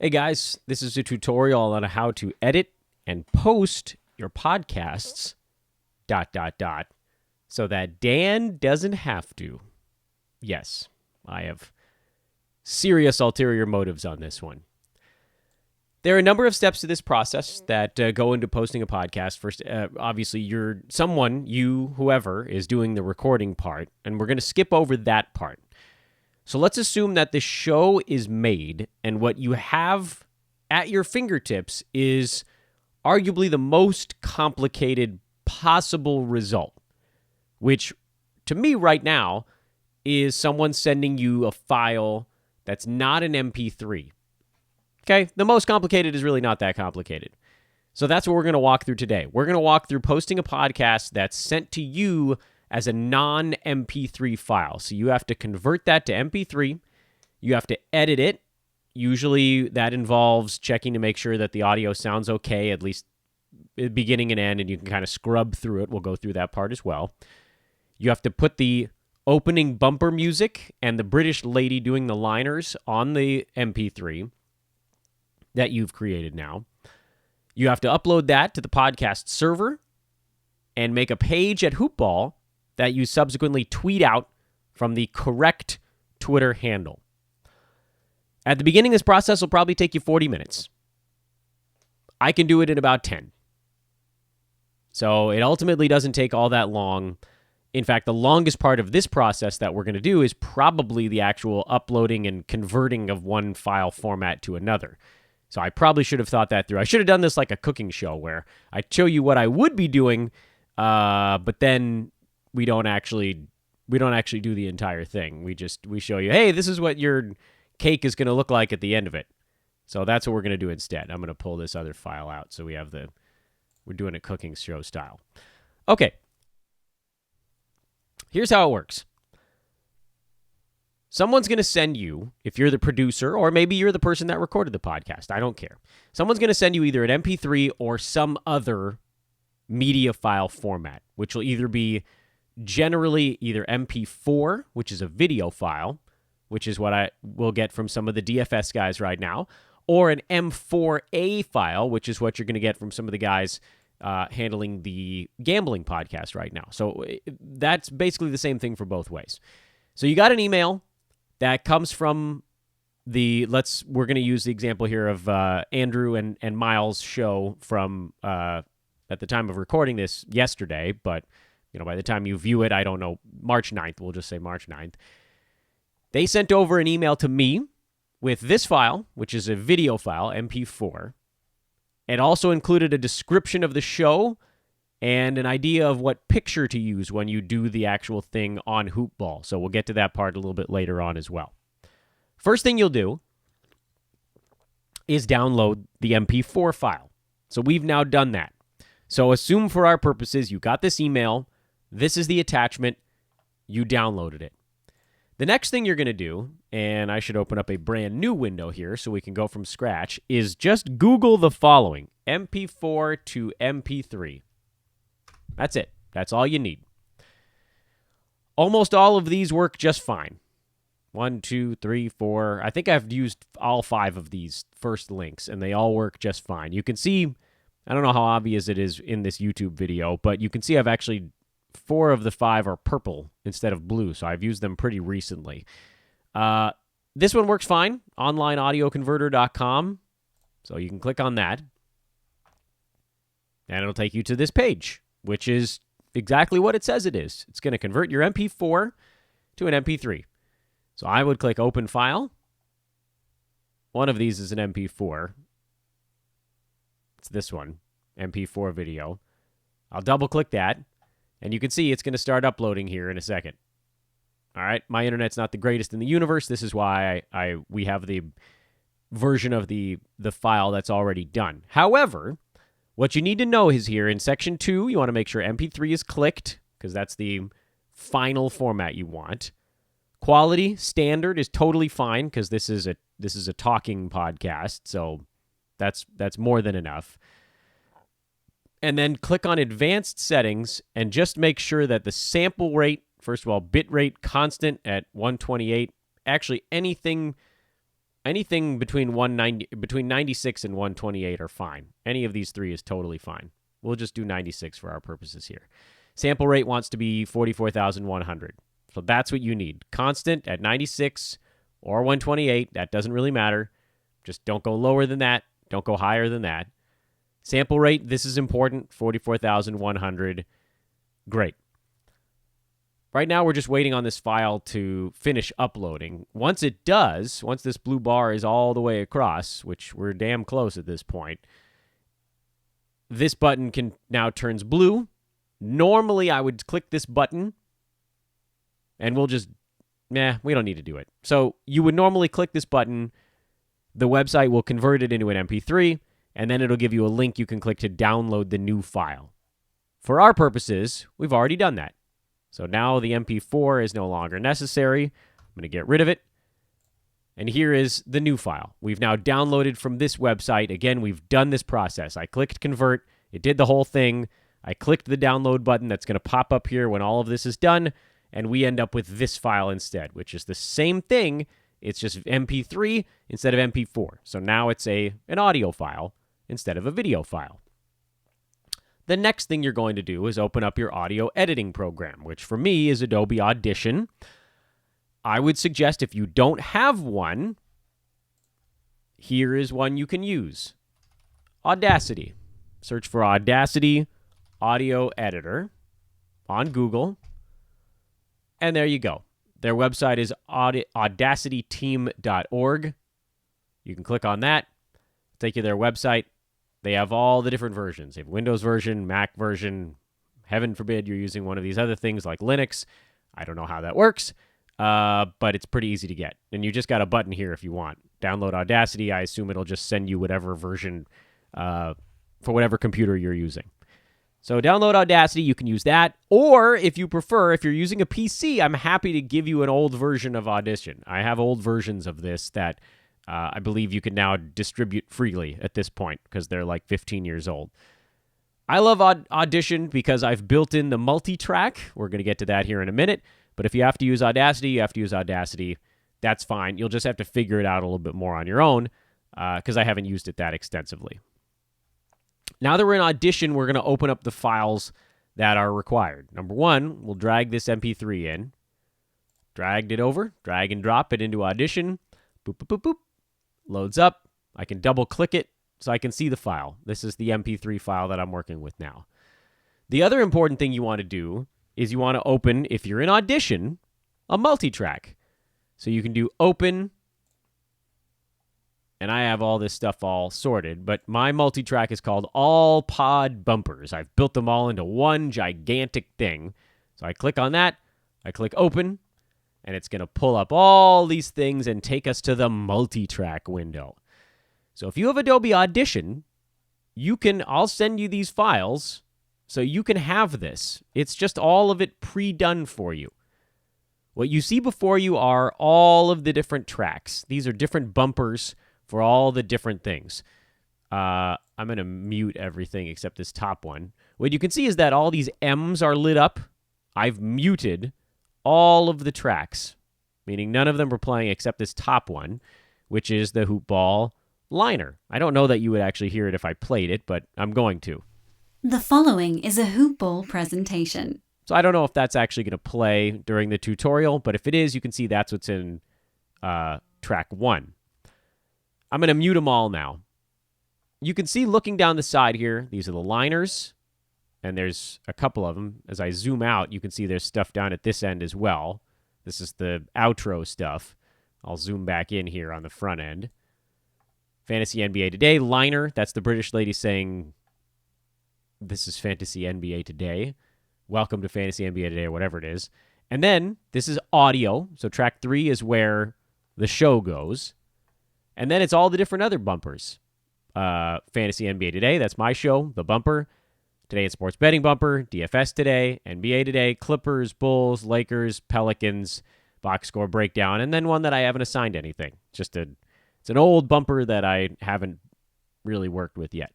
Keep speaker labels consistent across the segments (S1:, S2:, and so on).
S1: Hey guys, this is a tutorial on how to edit and post your podcasts, so that Dan doesn't have to. Yes, I have serious ulterior motives on this one. There are a number of steps to this process that go into posting a podcast. First, obviously, whoever is doing the recording part, and we're going to skip over that part. So let's assume that the show is made, and what you have at your fingertips is arguably the most complicated possible result, which to me right now is someone sending you a file that's not an MP3. Okay, the most complicated is really not that complicated. So that's what we're going to walk through today. We're going to walk through posting a podcast that's sent to you as a non-MP3 file. So you have to convert that to MP3. You have to edit it. Usually that involves checking to make sure that the audio sounds okay, at least beginning and end, and you can kind of scrub through it. We'll go through that part as well. You have to put the opening bumper music and the British lady doing the liners on the MP3 that you've created now. You have to upload that to the podcast server and make a page at HoopBall that you subsequently tweet out from the correct Twitter handle. At the beginning, this process will probably take you 40 minutes. I can do it in about 10. So it ultimately doesn't take all that long. In fact, the longest part of this process that we're going to do is probably the actual uploading and converting of one file format to another. So I probably should have thought that through. I should have done this like a cooking show where I show you what I would be doing, but then we don't actually do the entire thing. We show you, hey, this is what your cake is going to look like at the end of it. So that's what we're going to do instead. I'm going to pull this other file out so we're doing it cooking show style. Okay. Here's how it works. Someone's going to send you, if you're the producer, or maybe you're the person that recorded the podcast, I don't care. Someone's going to send you either an MP3 or some other media file format, which will either be generally either MP4, which is a video file, which is what I will get from some of the DFS guys right now, or an M4A file, which is what you're going to get from some of the guys handling the gambling podcast right now. So that's basically the same thing for both ways. So you got an email that comes from we're going to use the example here of Andrew and Miles' show from at the time of recording this yesterday, but by the time you view it, I don't know, March 9th, we'll just say March 9th. They sent over an email to me with this file, which is a video file, MP4. It also included a description of the show and an idea of what picture to use when you do the actual thing on HoopBall. So we'll get to that part a little bit later on as well. First thing you'll do is download the MP4 file. So we've now done that. So assume for our purposes you got this email, this is the attachment, you downloaded it. The next thing you're going to do, and I should open up a brand new window here so we can go from scratch, is just Google the following, MP4 to MP3. That's it. That's all you need. Almost all of these work just fine. 1, 2, 3, 4. I think I've used all 5 of these first links, and they all work just fine. You can see, I don't know how obvious it is in this YouTube video, but you can see I've actually 4 of the 5 are purple instead of blue, so I've used them pretty recently. This one works fine, onlineaudioconverter.com, so you can click on that, and it'll take you to this page, which is exactly what it says it is. It's going to convert your MP4 to an MP3. So I would click Open File. One of these is an MP4. It's this one, MP4 video. I'll double-click that. And you can see it's going to start uploading here in a second. All right, my internet's not the greatest in the universe. This is why we have the version of the file that's already done. However, what you need to know is here in Section 2, you want to make sure MP3 is clicked, because that's the final format you want. Quality, standard is totally fine, because this is a talking podcast, so that's more than enough. And then click on Advanced Settings and just make sure that the sample rate, first of all, bit rate constant at 128. Actually, anything anything between 96 and 128 are fine. Any of these three is totally fine. We'll just do 96 for our purposes here. Sample rate wants to be 44,100. So that's what you need. Constant at 96 or 128. That doesn't really matter. Just don't go lower than that. Don't go higher than that. Sample rate, this is important, 44,100. Great. Right now, we're just waiting on this file to finish uploading. Once it does, once this blue bar is all the way across, which we're damn close at this point, this button can now turns blue. Normally, I would click this button, and we'll just, we don't need to do it. So you would normally click this button. The website will convert it into an MP3, and then it'll give you a link you can click to download the new file. For our purposes, we've already done that. So now the MP4 is no longer necessary. I'm going to get rid of it. And here is the new file. We've now downloaded from this website. Again, we've done this process. I clicked convert. It did the whole thing. I clicked the download button that's going to pop up here when all of this is done. And we end up with this file instead, which is the same thing. It's just MP3 instead of MP4. So now it's an audio file instead of a video file. The next thing you're going to do is open up your audio editing program, which for me is Adobe Audition. I would suggest if you don't have one, here is one you can use. Audacity. Search for Audacity Audio Editor on Google. And there you go. Their website is audacityteam.org. You can click on that, take you to their website. They have all the different versions. They have Windows version, Mac version. Heaven forbid you're using one of these other things like Linux. I don't know how that works, but it's pretty easy to get. And you just got a button here if you want. Download Audacity. I assume it'll just send you whatever version for whatever computer you're using. So download Audacity. You can use that. Or if you prefer, if you're using a PC, I'm happy to give you an old version of Audition. I have old versions of this that I believe you can now distribute freely at this point because they're like 15 years old. I love Audition because I've built in the multi-track. We're going to get to that here in a minute. But if you have to use Audacity, you have to use Audacity. That's fine. You'll just have to figure it out a little bit more on your own because I haven't used it that extensively. Now that we're in Audition, we're going to open up the files that are required. Number one, we'll drag this MP3 in. Dragged it over. Drag and drop it into Audition. Boop, boop, boop, boop. Loads up. I can double click it so I can see the file. This is the MP3 file that I'm working with now. The other important thing you want to do is you want to open, if you're in Audition, a multi-track. So you can do open, and I have all this stuff all sorted, but my multi-track is called All Pod Bumpers. I've built them all into one gigantic thing. So I click on that, I click open, and it's going to pull up all these things and take us to the multi-track window. So if you have Adobe Audition, I'll send you these files so you can have this. It's just all of it pre-done for you. What you see before you are all of the different tracks. These are different bumpers for all the different things. I'm going to mute everything except this top one. What you can see is that all these M's are lit up. I've muted all of the tracks, meaning none of them are playing except this top one, which is the HoopBall liner. I don't know that you would actually hear it if I played it, but I'm going to.
S2: The following is a HoopBall presentation.
S1: So I don't know if that's actually going to play during the tutorial, but if it is, you can see that's what's in track 1. I'm going to mute them all now. You can see looking down the side here, these are the liners, and there's a couple of them. As I zoom out, you can see there's stuff down at this end as well. This is the outro stuff. I'll zoom back in here on the front end. Fantasy NBA Today, liner, that's the British lady saying, this is Fantasy NBA Today. Welcome to Fantasy NBA Today, or whatever it is. And then this is audio. So track 3 is where the show goes. And then it's all the different other bumpers. Fantasy NBA Today, that's my show, the bumper. Today in Sports Betting bumper, DFS Today, NBA Today, Clippers, Bulls, Lakers, Pelicans, box score breakdown, and then one that I haven't assigned anything. It's an old bumper that I haven't really worked with yet.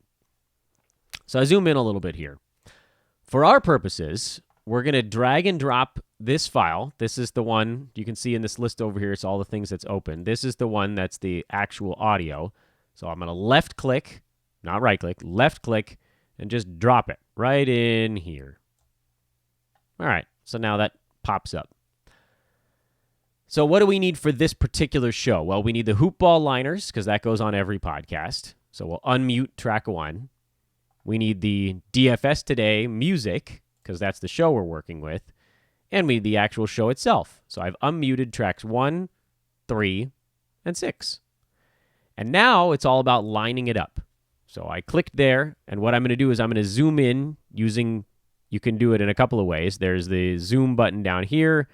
S1: So I zoom in a little bit here. For our purposes, we're going to drag and drop this file. This is the one you can see in this list over here. It's all the things that's open. This is the one that's the actual audio. So I'm going to left click, not right click, left click, and just drop it right in here. All right, so now that pops up. So what do we need for this particular show? Well, we need the HoopBall liners, because that goes on every podcast. So we'll unmute track 1. We need the DFS Today music, because that's the show we're working with. And we need the actual show itself. So I've unmuted tracks 1, 3, and 6. And now it's all about lining it up. So I clicked there, and what I'm going to do is I'm going to zoom in using, you can do it in a couple of ways. There's the zoom button down here,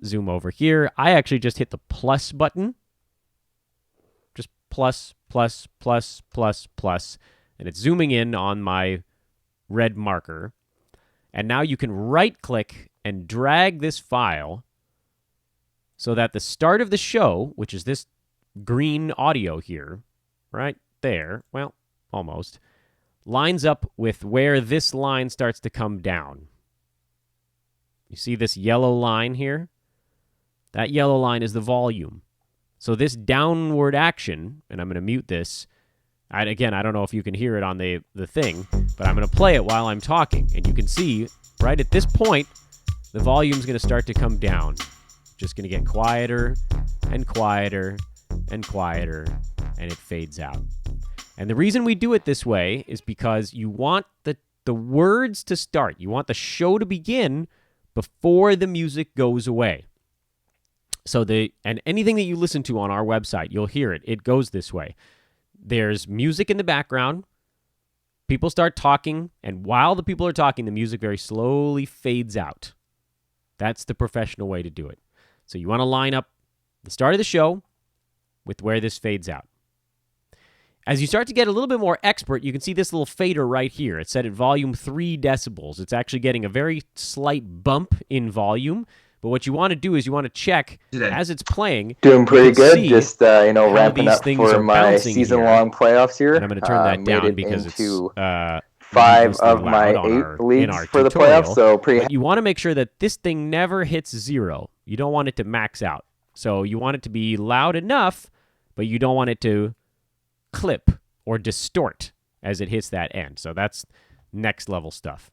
S1: zoom over here. I actually just hit the plus button. Just plus, plus, plus, plus, plus. And it's zooming in on my red marker. And now you can right-click and drag this file so that the start of the show, which is this green audio here, right there, well, almost, lines up with where this line starts to come down. You see this yellow line here? That yellow line is the volume. So this downward action, and I'm going to mute this. Again, I don't know if you can hear it on the thing, but I'm going to play it while I'm talking. And you can see, right at this point, the volume's going to start to come down. Just going to get quieter and quieter and quieter, and it fades out. And the reason we do it this way is because you want the words to start. You want the show to begin before the music goes away. So and anything that you listen to on our website, you'll hear it. It goes this way. There's music in the background. People start talking, and while the people are talking, the music very slowly fades out. That's the professional way to do it. So you want to line up the start of the show with where this fades out. As you start to get a little bit more expert, you can see this little fader right here. It's set at volume 3 decibels. It's actually getting a very slight bump in volume. But what you want to do is you want to check as it's playing.
S3: Doing pretty good. Just ramping up for my season-long playoffs here.
S1: And I'm going to turn that down because it's
S3: 5 of my 8 leagues for the playoffs. So
S1: but you want to make sure that this thing never hits 0. You don't want it to max out. So you want it to be loud enough, but you don't want it to clip or distort as it hits that end. So that's next level stuff.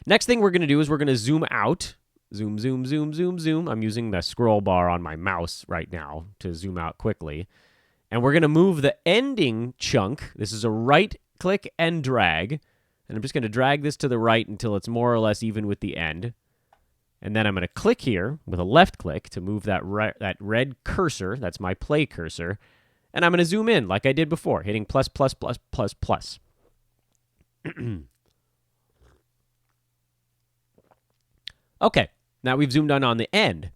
S1: Next thing we're going to do is we're going to zoom out. Zoom, zoom, zoom, zoom, zoom. I'm using the scroll bar on my mouse right now to zoom out quickly. And we're going to move the ending chunk. This is a right click and drag. And I'm just going to drag this to the right until it's more or less even with the end. And then I'm going to click here with a left click to move that red cursor. That's my play cursor. And I'm going to zoom in like I did before, hitting plus, plus, plus, plus, plus. Okay, now we've zoomed in on the end.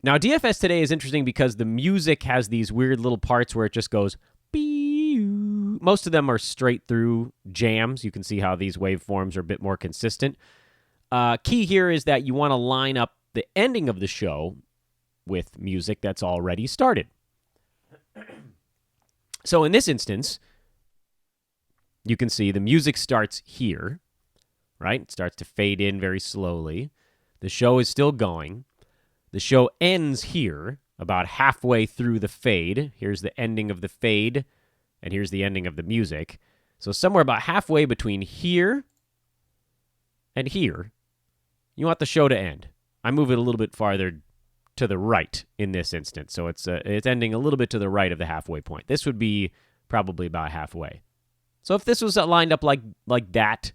S1: Now, DFS Today is interesting because the music has these weird little parts where it just goes, bee-oo. Most of them are straight through jams. You can see how these waveforms are a bit more consistent. Key here is that you want to line up the ending of the show with music that's already started. So in this instance, you can see the music starts here, right? It starts to fade in very slowly. The show is still going. The show ends here, about halfway through the fade. Here's the ending of the fade, and here's the ending of the music. So somewhere about halfway between here and here, you want the show to end. I move it a little bit farther to the right in this instance. So it's ending a little bit to the right of the halfway point. This would be probably about halfway. So if this was lined up like that,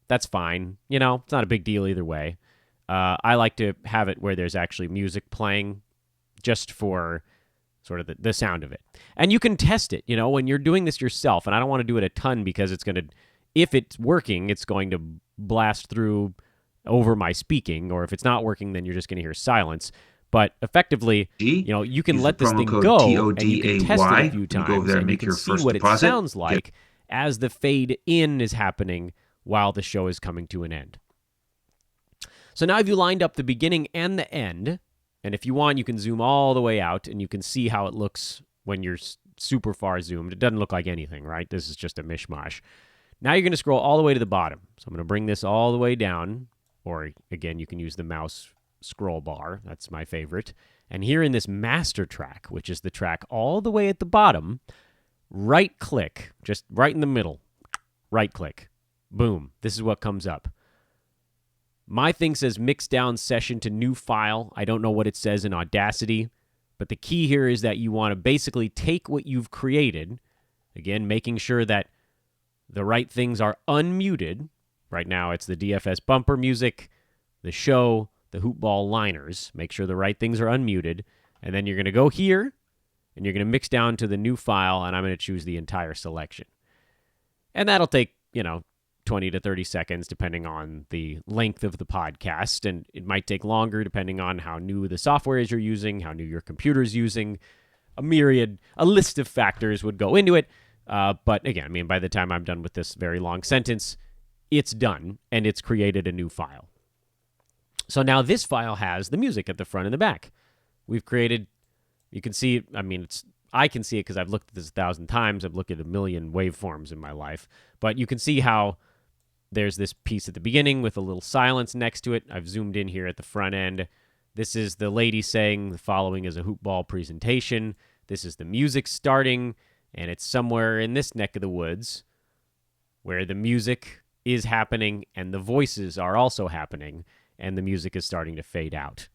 S1: that's fine. You know, it's not a big deal either way. I like to have it where there's actually music playing just for sort of the sound of it. And you can test it, you know, when you're doing this yourself. And I don't want to do it a ton because it's going to, if it's working, it's going to blast through over my speaking. Or if it's not working, then you're just going to hear silence. But effectively, you know, you can let this thing go and you can test it a few times and you can see what it sounds like as the fade in is happening while the show is coming to an end. So now you've lined up the beginning and the end, and if you want, you can zoom all the way out and you can see how it looks when you're super far zoomed. It doesn't look like anything, right? This is just a mishmash. Now you're going to scroll all the way to the bottom. So I'm going to bring this all the way down, or again, you can use the mouse scroll bar. That's my favorite. And here in this master track, which is the track all the way at the bottom, right click, just right in the middle, right click. Boom. This is what comes up. My thing says mix down session to new file. I don't know what it says in Audacity, but the key here is that you want to basically take what you've created, again, making sure that the right things are unmuted. Right now it's the DFS bumper music, the show, the HoopBall liners. Make sure the right things are unmuted. And then you're going to go here, and you're going to mix down to the new file, and I'm going to choose the entire selection. And that'll take, 20 to 30 seconds, depending on the length of the podcast. And it might take longer, depending on how new the software is you're using, how new your computer's using. A list of factors would go into it. But again, by the time I'm done with this very long sentence, it's done, and it's created a new file. So now this file has the music at the front and the back. We've created, you can see, I can see it because I've looked at this 1,000 times. I've looked at a million waveforms in my life. But you can see how there's this piece at the beginning with a little silence next to it. I've zoomed in here at the front end. This is the lady saying the following is a HoopBall presentation. This is the music starting, and it's somewhere in this neck of the woods where the music is happening and the voices are also happening, and the music is starting to fade out.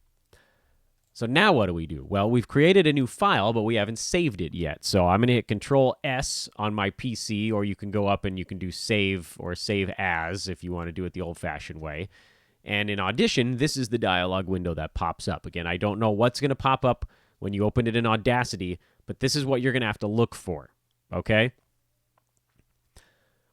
S1: So now what do we do? Well, we've created a new file, but we haven't saved it yet. So I'm going to hit Control-S on my PC, or you can go up and you can do Save or Save As if you want to do it the old-fashioned way. And in Audition, this is the dialog window that pops up. Again, I don't know what's going to pop up when you open it in Audacity, but this is what you're going to have to look for, okay?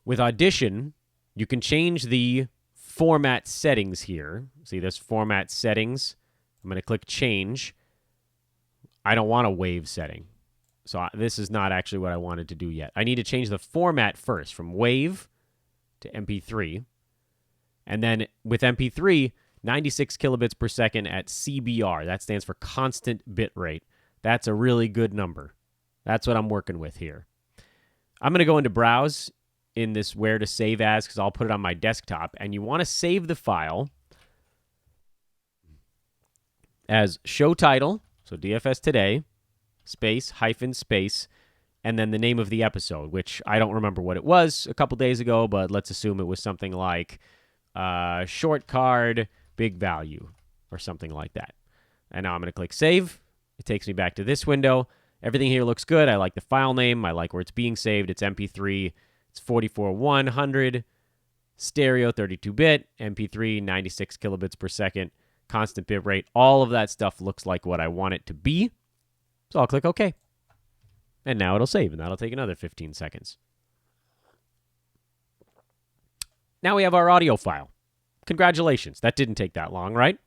S1: With Audition, you can change the format settings here. See this format settings? I'm going to click change. I don't want a wave setting. So this is not actually what I wanted to do yet. I need to change the format first from wave to MP3. And then with MP3, 96 kilobits per second at CBR. That stands for constant bit rate. That's a really good number. That's what I'm working with here. I'm going to go into browse in this where to save as because I'll put it on my desktop. And you want to save the file as show title, so DFS Today, space, hyphen, space, and then the name of the episode, which I don't remember what it was a couple days ago, but let's assume it was something like short card, big value, or something like that. And now I'm going to click Save. It takes me back to this window. Everything here looks good. I like the file name. I like where it's being saved. It's MP3. It's 44,100. Stereo, 32-bit. MP3, 96 kilobits per second. Constant bit rate. All of that stuff looks like what I want it to be. So I'll click OK. And now it'll save, and that'll take another 15 seconds. Now we have our audio file. Congratulations. That didn't take that long, right?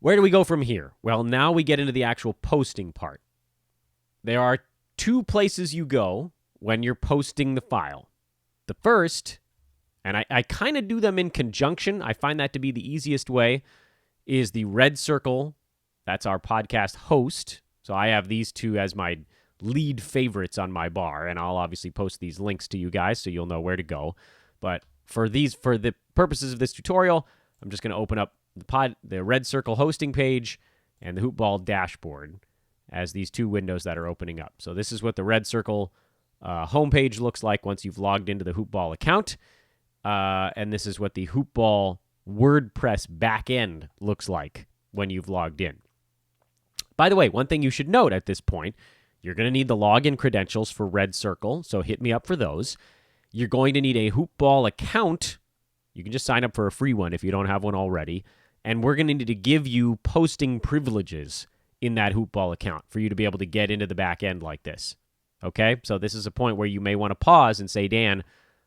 S1: Where do we go from here? Well, now we get into the actual posting part. There are two places you go when you're posting the file. The first, and I kind of do them in conjunction, I find that to be the easiest way, is the RedCircle. That's our podcast host. So I have these two as my lead favorites on my bar, and I'll obviously post these links to you guys so you'll know where to go. But for the purposes of this tutorial, I'm just going to open up the RedCircle hosting page and the HoopBall dashboard as these two windows that are opening up. So this is what the RedCircle homepage looks like once you've logged into the HoopBall account. And this is what the HoopBall WordPress backend looks like when you've logged in. By the way, one thing you should note at this point, you're going to need the login credentials for RedCircle, so hit me up for those. You're going to need a HoopBall account. You can just sign up for a free one if you don't have one already. And we're going to need to give you posting privileges in that HoopBall account for you to be able to get into the back end like this. Okay? So this is a point where you may want to pause and say, Dan,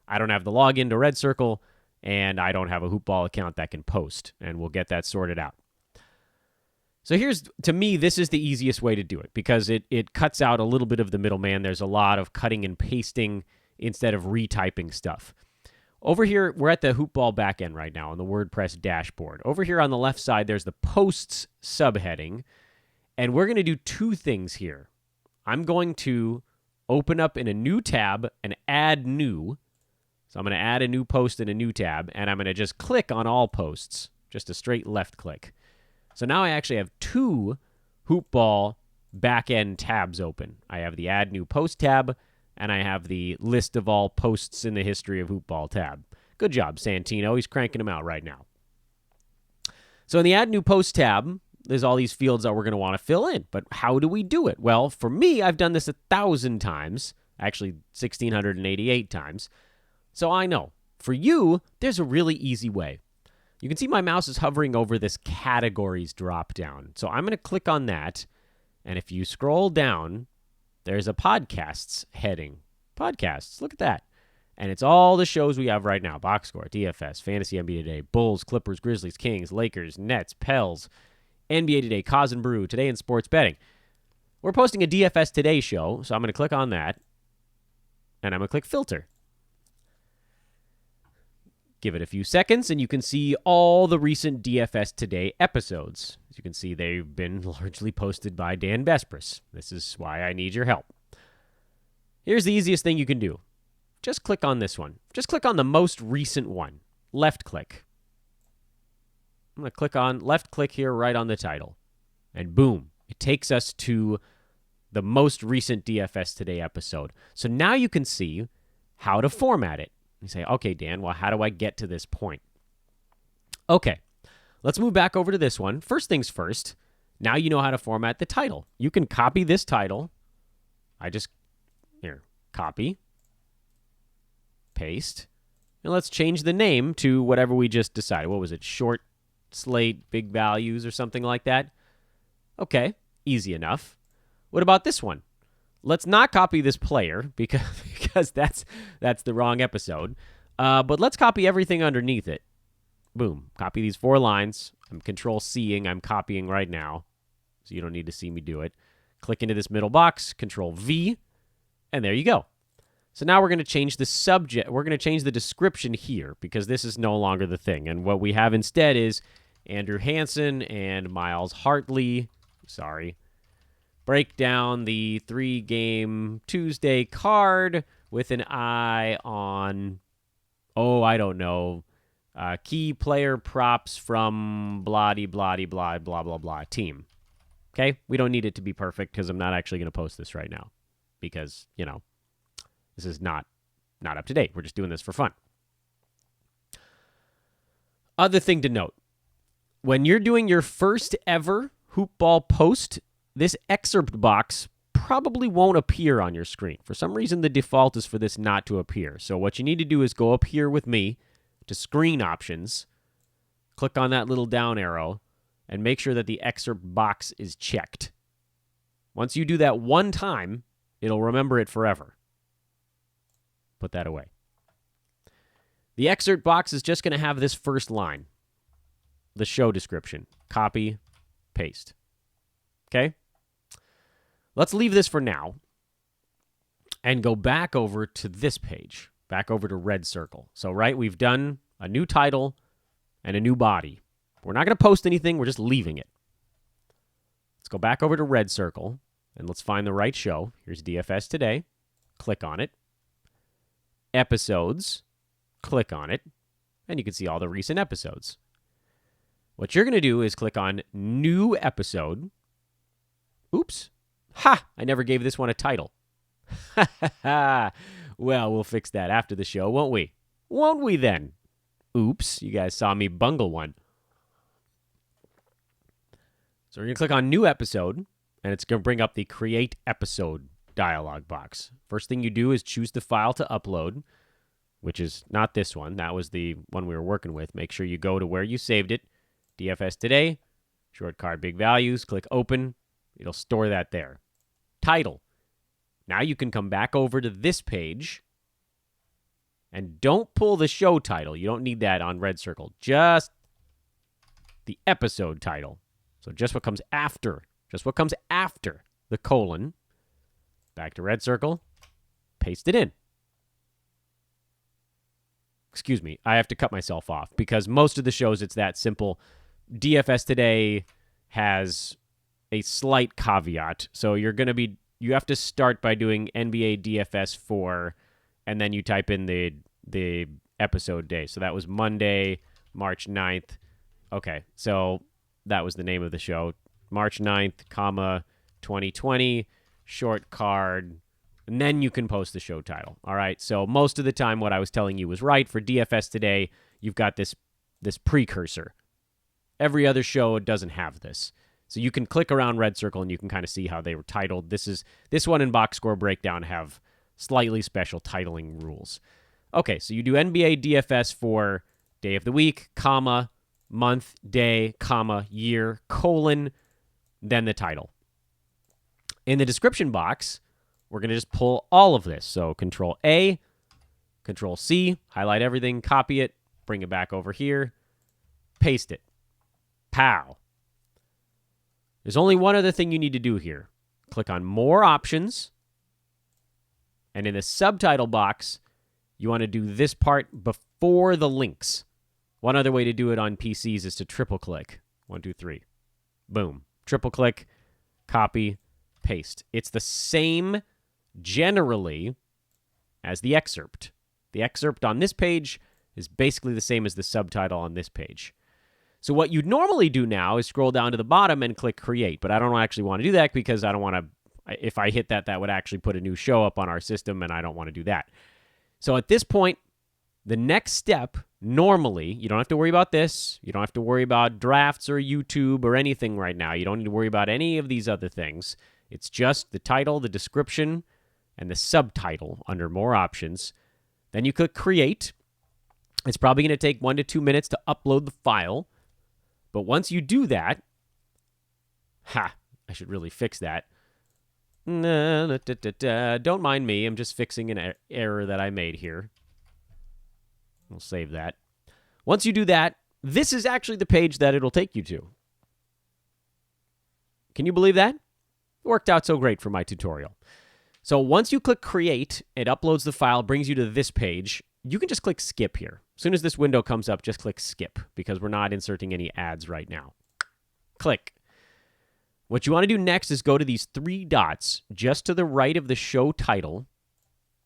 S1: I don't have the login to RedCircle, and I don't have a HoopBall account that can post, and we'll get that sorted out. So to me, this is the easiest way to do it because it cuts out a little bit of the middleman. There's a lot of cutting and pasting instead of retyping stuff. Over here, we're at the HoopBall backend right now on the WordPress dashboard. Over here on the left side, there's the Posts subheading, and we're going to do two things here. I'm going to open up in a new tab and add new, So I'm going to add a new post in a new tab, and I'm going to just click on all posts, just a straight left click. So now I actually have 2 HoopBall back-end tabs open. I have the Add New Post tab, and I have the List of All Posts in the History of HoopBall tab. Good job, Santino. He's cranking them out right now. So in the Add New Post tab, there's all these fields that we're going to want to fill in. But how do we do it? Well, for me, I've done this 1,000 times, actually 1,688 times. So I know. For you, there's a really easy way. You can see my mouse is hovering over this categories drop down. So I'm going to click on that. And if you scroll down, there's a podcasts heading. Podcasts, look at that. And it's all the shows we have right now. Box Score, DFS, Fantasy NBA Today, Bulls, Clippers, Grizzlies, Kings, Lakers, Nets, Pels, NBA Today, Cause and Brew, Today in Sports Betting. We're posting a DFS Today show, so I'm going to click on that. And I'm going to click Filter. Give it a few seconds, and you can see all the recent DFS Today episodes. As you can see, they've been largely posted by Dan Bespris. This is why I need your help. Here's the easiest thing you can do. Just click on this one. Just click on the most recent one. Left click. I'm going to click on left click here right on the title. And boom, it takes us to the most recent DFS Today episode. So now you can see how to format it. You say, okay, Dan, well, how do I get to this point? Okay, let's move back over to this one. First things first, now you know how to format the title. You can copy this title. Copy, paste, and let's change the name to whatever we just decided. What was it? Short slate, big values or something like that? Okay, easy enough. What about this one? Let's not copy this player because that's the wrong episode. But let's copy everything underneath it. Boom. Copy these 4 lines. I'm Control-C'ing. I'm copying right now, so you don't need to see me do it. Click into this middle box, Control-V, and there you go. So now we're going to change the subject. We're going to change the description here because this is no longer the thing. And what we have instead is Andrew Hansen and Miles Hartley. Break down the 3-game Tuesday card with an eye on, I don't know, key player props from blah team. Okay? We don't need it to be perfect because I'm not actually going to post this right now because, this is not up to date. We're just doing this for fun. Other thing to note, when you're doing your first ever HoopBall post, this excerpt box probably won't appear on your screen. For some reason, the default is for this not to appear. So what you need to do is go up here with me to Screen Options, click on that little down arrow, and make sure that the excerpt box is checked. Once you do that one time, it'll remember it forever. Put that away. The excerpt box is just going to have this first line, the show description. Copy, paste. Okay? Let's leave this for now and go back over to this page, back over to RedCircle. So, we've done a new title and a new body. We're not going to post anything. We're just leaving it. Let's go back over to RedCircle and let's find the right show. Here's DFS Today. Click on it. Episodes. Click on it. And you can see all the recent episodes. What you're going to do is click on New Episode. Oops. Ha! I never gave this one a title. Ha ha ha. Well, we'll fix that after the show, won't we? Won't we then? Oops. You guys saw me bungle one. So we're going to click on New Episode, and it's going to bring up the Create Episode dialog box. First thing you do is choose the file to upload, which is not this one. That was the one we were working with. Make sure you go to where you saved it. DFS Today, short card, big values. Click Open. It'll store that there. Title. Now you can come back over to this page and don't pull the show title. You don't need that on RedCircle. Just the episode title. So just what comes after. Just what comes after the colon. Back to RedCircle. Paste it in. Excuse me. I have to cut myself off because most of the shows it's that simple. DFS Today has a slight caveat. So you have to start by doing NBA DFS 4, and then you type in the the episode day. So that was Monday, March 9th. Okay, so that was the name of the show. March 9th, 2020, short card, and then you can post the show title. All right, so most of the time what I was telling you was right. For DFS today, you've got this precursor. Every other show doesn't have this. So you can click around RedCircle and you can kind of see how they were titled. This one and Box Score Breakdown have slightly special titling rules. Okay, so you do NBA DFS for day of the week, comma, month, day, comma, year, colon, then the title. In the description box, we're going to just pull all of this. So Control A, Control C, highlight everything, copy it, bring it back over here, paste it. Pow. There's only one other thing you need to do here. Click on More Options, and in the subtitle box, you want to do this part before the links. One other way to do it on PCs is to triple click. 1, 2, 3. Boom. Triple click, copy, paste. It's the same generally as the excerpt. The excerpt on this page is basically the same as the subtitle on this page. So what you'd normally do now is scroll down to the bottom and click Create, but I don't actually want to do that because I don't want to, if I hit that would actually put a new show up on our system, and I don't want to do that. So at this point, the next step, normally, you don't have to worry about this. You don't have to worry about drafts or YouTube or anything right now. You don't need to worry about any of these other things. It's just the title, the description, and the subtitle under More Options. Then you click Create. It's probably going to take 1 to 2 minutes to upload the file. But once you do that, I should really fix that. Don't mind me. I'm just fixing an error that I made here. We'll save that. Once you do that, this is actually the page that it'll take you to. Can you believe that? It worked out so great for my tutorial. So once you click Create, it uploads the file, brings you to this page. You can just click Skip here. As soon as this window comes up, just click Skip because we're not inserting any ads right now. Click. What you want to do next is go to these 3 dots just to the right of the show title,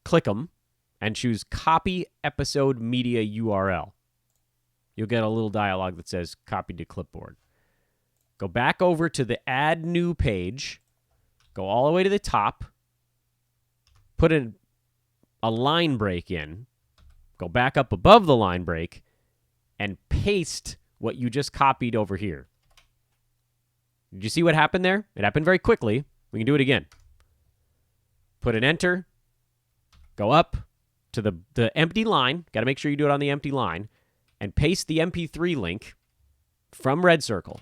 S1: click them, and choose Copy Episode Media URL. You'll get a little dialog that says Copy to Clipboard. Go back over to the Add New page, go all the way to the top, put a line break in, go back up above the line break, and paste what you just copied over here. Did you see what happened there? It happened very quickly. We can do it again. Put an enter, go up to the empty line. Got to make sure you do it on the empty line, and paste the MP3 link from RedCircle,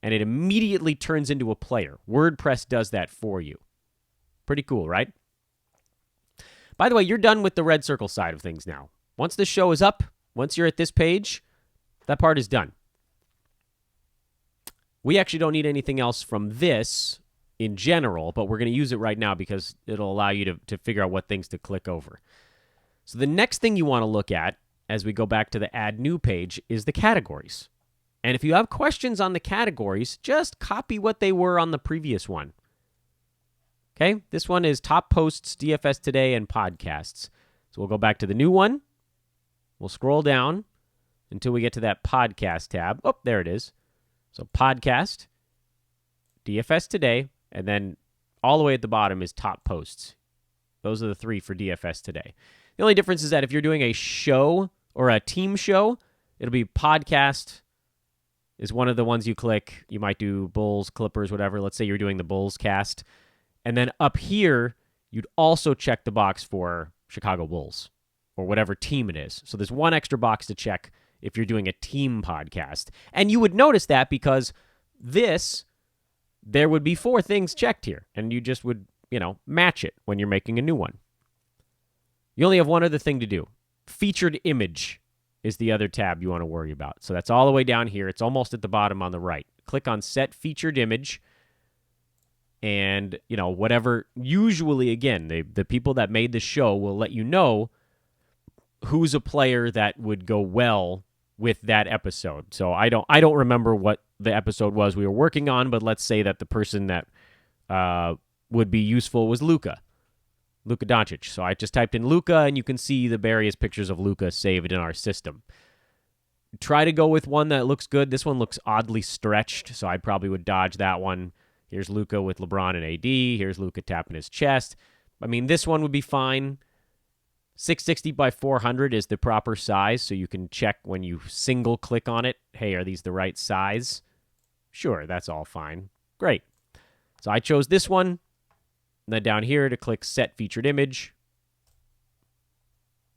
S1: and it immediately turns into a player. WordPress does that for you. Pretty cool, right? By the way, you're done with the RedCircle side of things now. Once the show is up, once you're at this page, that part is done. We actually don't need anything else from this in general, but we're going to use it right now because it'll allow you to figure out what things to click over. So the next thing you want to look at as we go back to the Add New page is the categories. And if you have questions on the categories, just copy what they were on the previous one. Okay, this one is Top Posts, DFS Today, and Podcasts. So we'll go back to the new one. We'll scroll down until we get to that Podcast tab. Oh, there it is. So Podcast, DFS Today, and then all the way at the bottom is Top Posts. Those are the 3 for DFS Today. The only difference is that if you're doing a show or a team show, it'll be Podcast is one of the ones you click. You might do Bulls, Clippers, whatever. Let's say you're doing the Bulls cast. And then up here, you'd also check the box for Chicago Bulls or whatever team it is. So there's one extra box to check if you're doing a team podcast. And you would notice that because there would be 4 things checked here. And you just would, match it when you're making a new one. You only have one other thing to do. Featured image is the other tab you want to worry about. So that's all the way down here. It's almost at the bottom on the right. Click on Set Featured Image. And, whatever, usually, again, the people that made the show will let you know who's a player that would go well with that episode. So I don't remember what the episode was we were working on, but let's say that the person that would be useful was Luka. Luka Doncic. So I just typed in Luka, and you can see the various pictures of Luka saved in our system. Try to go with one that looks good. This one looks oddly stretched, so I probably would dodge that one. Here's Luka with LeBron and AD. Here's Luka tapping his chest. I mean, this one would be fine. 660 by 400 is the proper size, so you can check when you single click on it. Hey, are these the right size? Sure, that's all fine. Great. So I chose this one. And then down here to click Set Featured Image.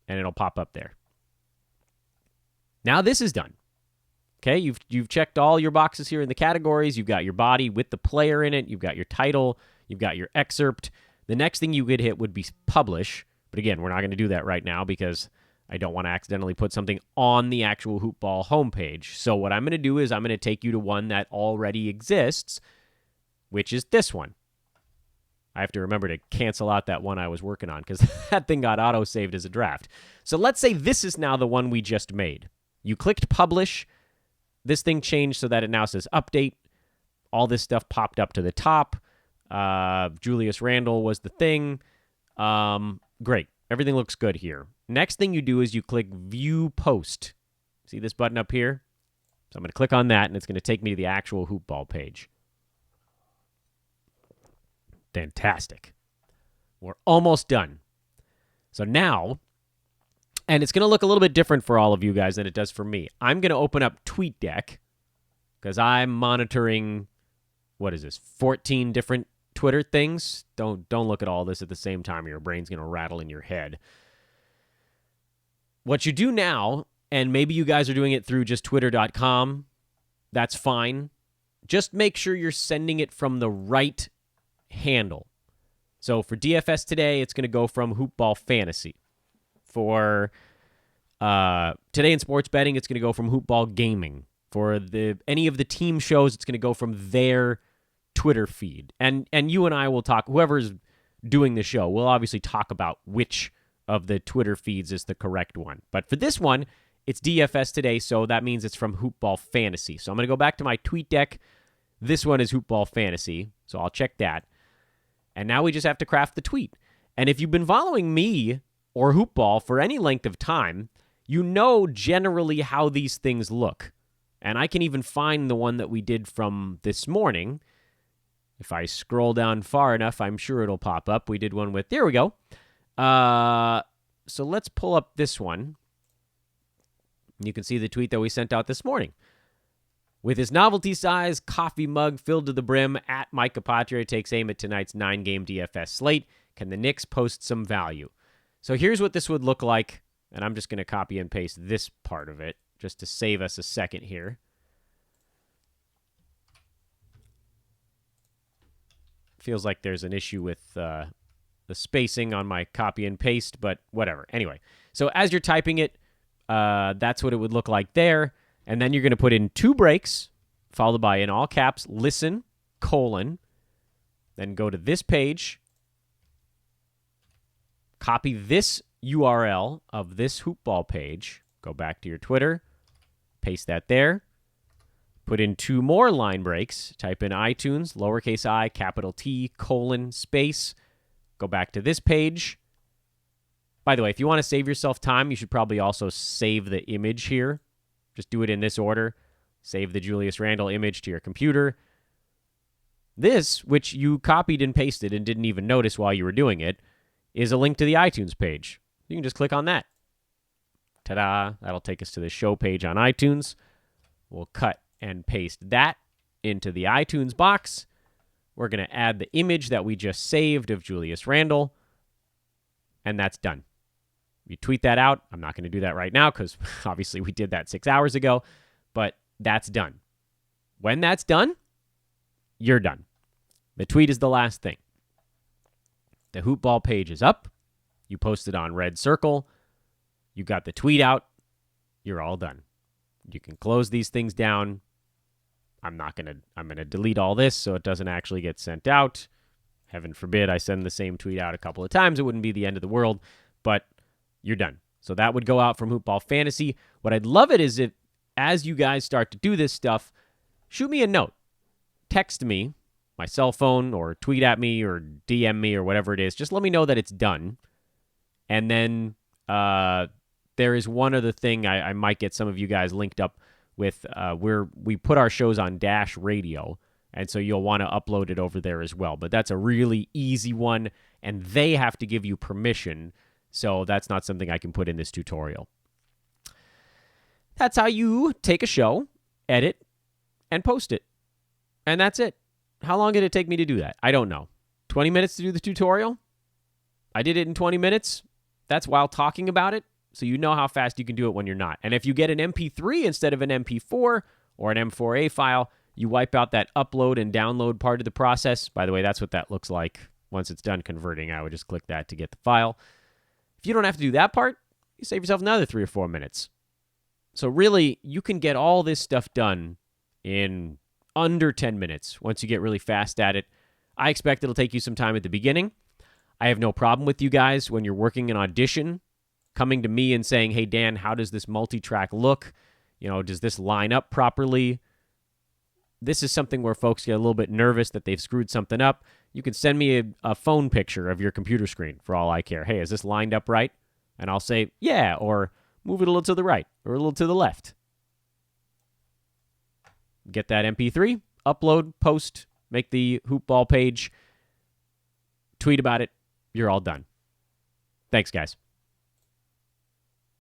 S1: And it'll pop up there. Now this is done. Okay, you've checked all your boxes here in the categories. You've got your body with the player in it. You've got your title. You've got your excerpt. The next thing you could hit would be Publish. But again, we're not going to do that right now because I don't want to accidentally put something on the actual HoopBall homepage. So what I'm going to do is I'm going to take you to one that already exists, which is this one. I have to remember to cancel out that one I was working on because that thing got auto-saved as a draft. So let's say this is now the one we just made. You clicked Publish. This thing changed so that it now says Update. All this stuff popped up to the top. Julius Randle was the thing. Great. Everything looks good here. Next thing you do is you click View Post. See this button up here? So I'm going to click on that, and it's going to take me to the actual HoopBall page. Fantastic. We're almost done. So now, and it's going to look a little bit different for all of you guys than it does for me. I'm going to open up TweetDeck because I'm monitoring, 14 different Twitter things. Don't look at all this at the same time. Your brain's going to rattle in your head. What you do now, and maybe you guys are doing it through just twitter.com, that's fine. Just make sure you're sending it from the right handle. So for DFS today, it's going to go from HoopBall Fantasy. For Today in Sports Betting, it's going to go from HoopBall Gaming. For any of the team shows, it's going to go from their Twitter feed. And you and I will talk, whoever's doing the show, we'll obviously talk about which of the Twitter feeds is the correct one. But for this one, it's DFS today, so that means it's from HoopBall Fantasy. So I'm going to go back to my TweetDeck. This one is HoopBall Fantasy, so I'll check that. And now we just have to craft the tweet. And if you've been following me or HoopBall for any length of time, you know generally how these things look. And I can even find the one that we did from this morning. If I scroll down far enough, I'm sure it'll pop up. We did one with, there we go. So let's pull up this one. You can see the tweet that we sent out this morning. With his novelty-sized coffee mug filled to the brim, at Mike Apotria takes aim at tonight's 9-game DFS slate. Can the Knicks post some value? So here's what this would look like, and I'm just going to copy and paste this part of it just to save us a second here. Feels like there's an issue with the spacing on my copy and paste, but whatever. Anyway, so as you're typing it, that's what it would look like there. And then you're going to put in 2 breaks, followed by, in all caps, listen, : then go to this page, copy this URL of this HoopBall page, go back to your Twitter, paste that there, put in 2 more line breaks, type in iTunes, lowercase I, capital T, : space, go back to this page. By the way, if you want to save yourself time, you should probably also save the image here. Just do it in this order. Save the Julius Randle image to your computer. This, which you copied and pasted and didn't even notice while you were doing it, is a link to the iTunes page. You can just click on that. Ta-da! That'll take us to the show page on iTunes. We'll cut and paste that into the iTunes box. We're going to add the image that we just saved of Julius Randle, and that's done. You tweet that out. I'm not going to do that right now because obviously we did that 6 hours ago, but that's done. When that's done, you're done. The tweet is the last thing. The HoopBall page is up. You posted on RedCircle. You got the tweet out. You're all done. You can close these things down. I'm going to delete all this so it doesn't actually get sent out. Heaven forbid I send the same tweet out a couple of times. It wouldn't be the end of the world, but you're done. So that would go out from HoopBall Fantasy. What I'd love it is if, as you guys start to do this stuff, shoot me a note. Text me my cell phone or tweet at me or DM me or whatever it is. Just let me know that it's done. And then there is one other thing I might get some of you guys linked up with. We put our shows on Dash Radio, and so you'll want to upload it over there as well. But that's a really easy one, and they have to give you permission, so that's not something I can put in this tutorial. That's how you take a show, edit, and post it. And that's it. How long did it take me to do that? I don't know. 20 minutes to do the tutorial? I did it in 20 minutes. That's while talking about it, so you know how fast you can do it when you're not. And if you get an MP3 instead of an MP4 or an M4A file, you wipe out that upload and download part of the process. By the way, that's what that looks like once it's done converting. I would just click that to get the file. If you don't have to do that part, you save yourself another 3 or 4 minutes. So really, you can get all this stuff done in under 10 minutes once you get really fast at it. I expect it'll take you some time at the beginning. I have no problem with you guys when you're working an audition coming to me and saying, hey, Dan, how does this multi-track look? Does this line up properly? This is something where folks get a little bit nervous that they've screwed something up. You can send me a phone picture of your computer screen for all I care. Hey, is this lined up right? And I'll say, yeah, or move it a little to the right or a little to the left. Get that MP3, upload, post, make the HoopBall page, tweet about it. You're all done. Thanks, guys.